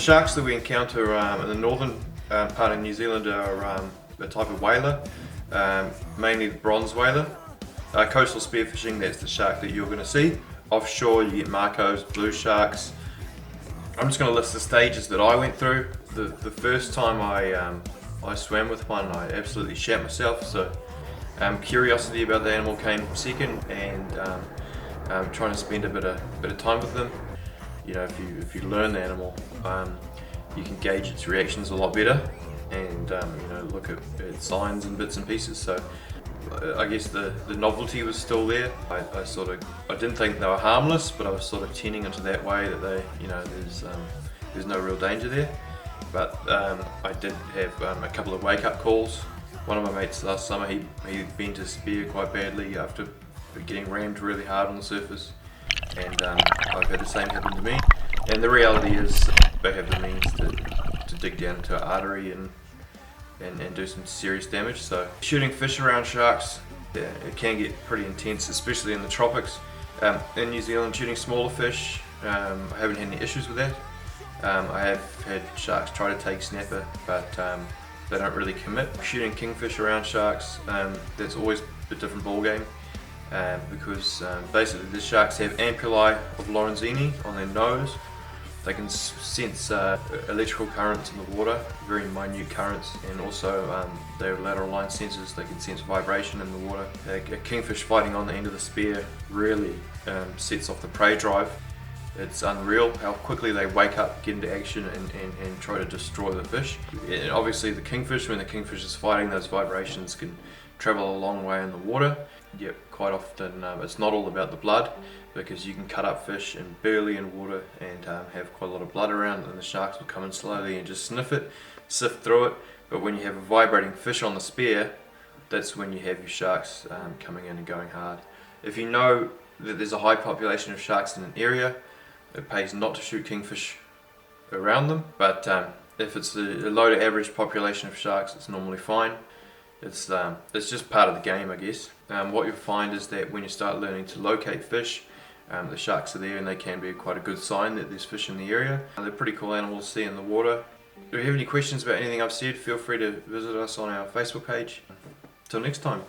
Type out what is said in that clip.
sharks that we encounter in the northern part of New Zealand are a type of whaler, mainly the bronze whaler. Coastal spearfishing, that's the shark that you're going to see. Offshore you get Marcos, blue sharks. I'm just going to list the stages that I went through. The first time I swam with one, I absolutely shat myself, so curiosity about the animal came second, and trying to spend a bit of time with them. You know, if you learn the animal, you can gauge its reactions a lot better, and you know, look at signs and bits and pieces. So I guess the novelty was still there. I didn't think they were harmless, but I was sort of tending into that way that they, you know, there's no real danger there. But I did have a couple of wake-up calls. One of my mates last summer, he bent his spear quite badly after getting rammed really hard on the surface, and I've had the same happen to me. And the reality is they have the means to dig down into an artery and do some serious damage. So shooting fish around sharks, yeah, it can get pretty intense, especially in the tropics. In New Zealand, shooting smaller fish, I haven't had any issues with that. I have had sharks try to take snapper, but they don't really commit. Shooting kingfish around sharks, that's always a different ball game, because basically the sharks have ampullae of Lorenzini on their nose. They can sense electrical currents in the water, very minute currents, and also their lateral line sensors. They can sense vibration in the water. A kingfish fighting on the end of the spear really sets off the prey drive. It's unreal how quickly they wake up, get into action, and try to destroy the fish. And obviously the kingfish, when the kingfish is fighting, those vibrations can travel a long way in the water. Yep, quite often it's not all about the blood, because you can cut up fish and barely in water and have quite a lot of blood around, and the sharks will come in slowly and just sniff it, sift through it. But when you have a vibrating fish on the spear, that's when you have your sharks coming in and going hard. If you know that there's a high population of sharks in an area, it pays not to shoot kingfish around them, but if it's a low to average population of sharks, it's normally fine. It's just part of the game, I guess. What you'll find is that when you start learning to locate fish, the sharks are there, and they can be quite a good sign that there's fish in the area. They're pretty cool animals to see in the water. If you have any questions about anything I've said, feel free to visit us on our Facebook page. Till next time.